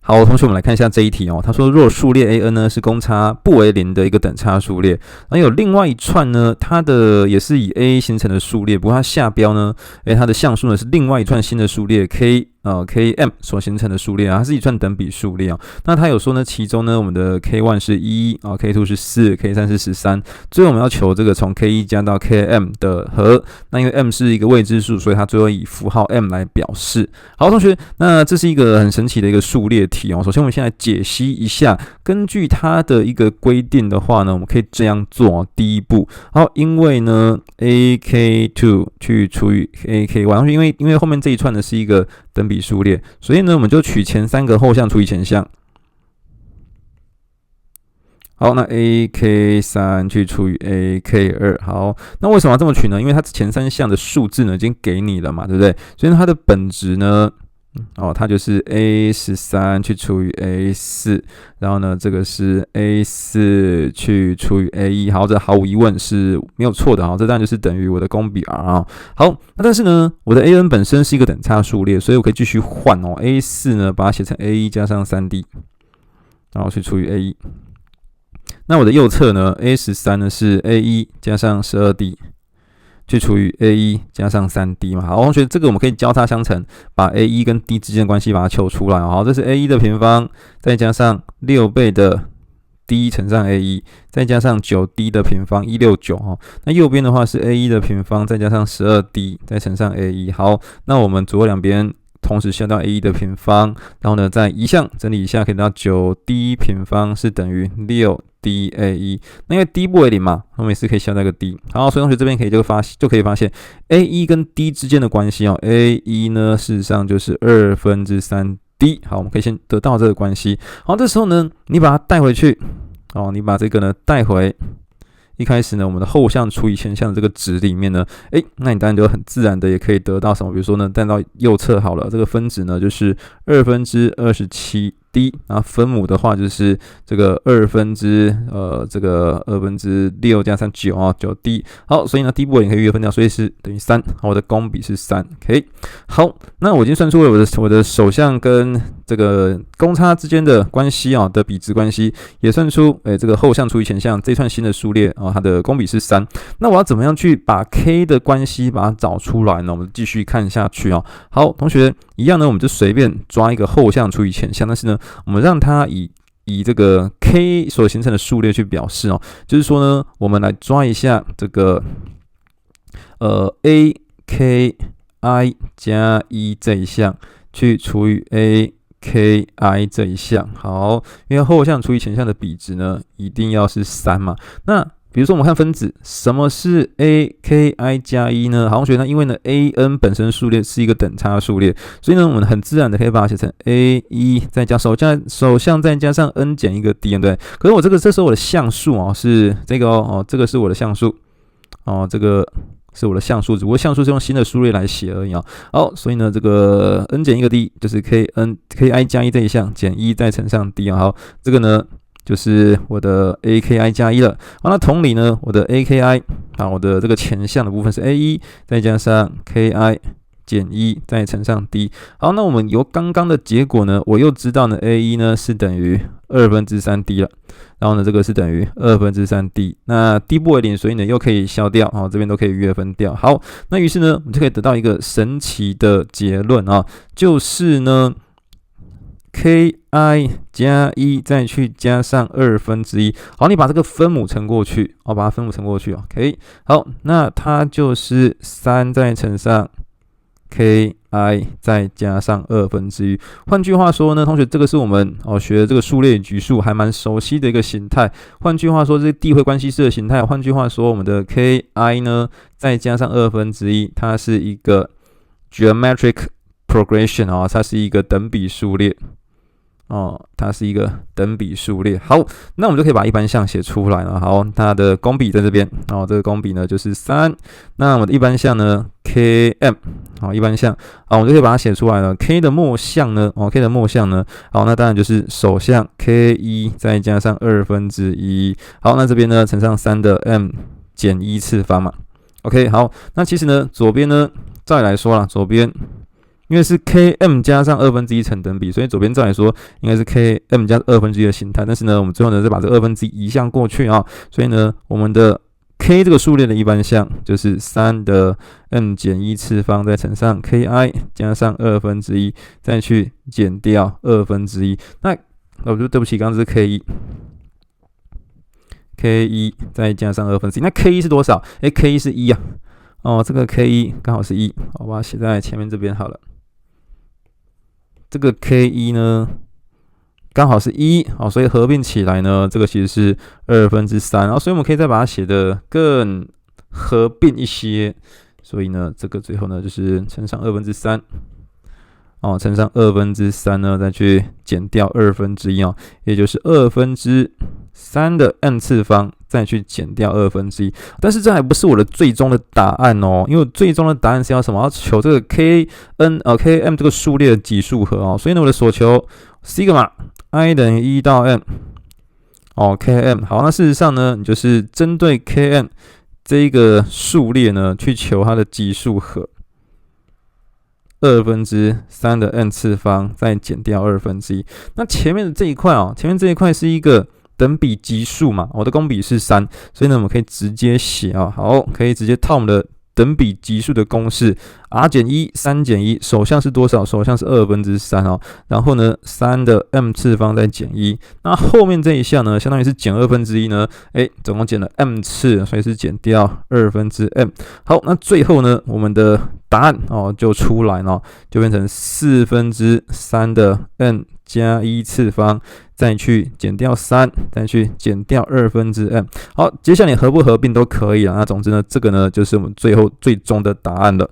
好，同学我们来看一下这一题哦。他说，若数列 a_n 呢是公差不为零的一个等差数列，那有另外一串呢，它的也是以 a 形成的数列，不过它下标呢，它的项数呢是另外一串新的数列 km 所形成的数列啊，它是一串等比数列啊。那他有说呢，其中呢我们的 k1 是1啊，k2 是4 ，k3 是13，最后我们要求这个从 k1 加到 km 的和。那因为 m 是一个未知数，所以它最后以符号 m 来表示。好，同学，那这是一个很神奇的一个数列题哦。首先我们先来解析一下，根据它的一个规定的话呢，我们可以这样做哦。第一步，好，因为呢 ak2 去除以 ak1，因为后面这一串呢是一个等比数列，所以呢我们就取前3个后项除以前项。好，那 ak3 去除以 ak2，好，那为什么要这么取呢？因为它前3项的数字呢已经给你了嘛，对不对？所以它的本质呢，它就是 a13 去除以 a4， 然后呢，这个是 a4 去除以 a1， 好，这毫无疑问是没有错的，好，这当然就是等于我的公比 r 啊。好，那但是呢，我的 an 本身是一个等差数列，所以我可以继续换哦 ，a4 呢把它写成 a1 加上 3d， 然后去除以 a1。那我的右侧呢 ，a13 呢是 a1 加上 12d， 去除以 a1 加上 3d 嘛。好，同学，这个我们可以交叉相乘，把 a1 跟 d 之间的关系把它求出来。好，这是 a1 的平方，再加上6倍的 d 乘上 a1， 再加上 9d 的平方169哈。那右边的话是 a1 的平方，再加上 12d 再乘上 a1。好，那我们左右两边同时消掉 a1 的平方，然后呢再移项整理一下，可以得到 9d 平方是等于6dA1， 那因为 d 不为零嘛，我们也是可以消掉一个 d。好，所以同学这边可以就可以发现 a1 跟 d 之间的关系哦 ，a1 呢事实上就是3/2d。好，我们可以先得到这个关系。好，这时候呢，你把它带回去，你把这个呢带回。一开始呢，我们的后项除以前项的这个值里面呢，那你当然就很自然的也可以得到什么？比如说呢，带到右侧好了，这个分子呢就是27/27d，然后分母的话就是这个2/6加上9啊，9d。好，所以呢 d 部位也可以约分掉，所以是等于3。好，我的公比是3。OK， 好，那我已经算出了我的手项跟这个公差之间的关系啊的比值关系，也算出这个后项除以前项这串新的数列啊，它的公比是3。那我要怎么样去把 k 的关系把它找出来呢？我们继续看下去啊。好，同学一样呢，我们就随便抓一个后项除以前项，但是呢，我们让它以这个 k 所形成的数列去表示哦，就是说呢，我们来抓一下这个aki 加1这一项去除以 aki 这一项。好，因为后项除以前项的比值呢，一定要是3嘛。那比如说我们看分子，什么是 aki 加1呢？好，同学，那因为呢 an 本身数列是一个等差数列，所以呢我们很自然的可以把它写成 a1 再加手项再加上 n 减一个 d， 对不对？可是这时候我的项数是这个这个是我的项数这个是我的项数，只不过项数是用新的数列来写而已啊。好，所以呢这个 n 减一个 d 就是 ki 加1这一项减1再乘上 d 啊。好，这个呢就是我的 aki 加1了。好，那同理呢，我的 aki 我的这个前项的部分是 a1 再加上 ki 减1再乘上 d。好，那我们由刚刚的结果呢，我又知道呢 a1 呢是等于3/2d 了，然后呢这个是等于3/2d。那 d 不为零，所以呢又可以消掉，这边都可以约分掉。好，那于是呢我们就可以得到一个神奇的结论就是呢ki 加1再去加上1/2。好，你把这个分母乘过去，把它分母乘过去 OK。好，那它就是3再乘上 ki 再加上1/2。换句话说呢，同学，这个是我们学的这个数列与局数还蛮熟悉的一个形态。换句话说，这是递回关系式的形态。换句话说，我们的 ki 呢再加上1/2，它是一个 geometric progression 它是一个等比数列。它是一个等比数列。好，那我们就可以把一般项写出来了。好，它的公比在这边。这个公比呢就是3。那我的一般项呢 km。好，一般项。好，我们就可以把它写出来了。k 的末项呢？k 的末项呢？好，那当然就是首项 k1 再加上1/2。好，那这边呢乘上3的 m 减1次方嘛。OK， 好，那其实呢左边呢再来说啦，左边因为是 Km 加上1/2成等比，所以左边照来说应该是 Km 加1/2的形态。但是呢，我们最后呢再把这1/2移项过去啊，所以呢，我们的 k 这个数列的一般项就是3的 m 减1次方再乘上 ki 加上1/2，再去减掉1/2。那对不起，刚刚是 k1 再加上1/2，那 k1 是多少？k1 是1啊。哦，这个 k1 刚好是1，我把它写在前面这边好了。这个 k1 呢刚好是1，所以合并起来呢，这个其实是3/2，所以我们可以再把它写得更合并一些，所以呢，这个最后呢就是乘上3/2，乘上3/2呢，再去减掉1/2，也就是3/2的 n 次方，再去减掉1/2。但是这还不是我的最终的答案哦，因为我最终的答案是要什么？要求这个 km 这个数列的级数和哦，所以呢，我的所求 sigma i 等于1到 m km。好，那事实上呢，你就是针对 km 这一个数列呢，去求它的级数和3/2的 n 次方，再减掉1/2。那前面的这一块是一个等比级数嘛，我的公比是3，所以呢，我们可以直接写好，可以直接套我们的等比级数的公式 r 减1 3减1，首项是多少？首项是3/2然后呢3的 m 次方再减1，那后面这一项呢，相当于是减1/2呢，总共减了 m 次，所以是减掉2/m。好，那最后呢，我们的答案就出来了，就变成4/3的 n 加1次方，再去减掉3，再去减掉2/m。好，接下来你合不合并都可以了。那总之呢，这个呢就是我们最终的答案了。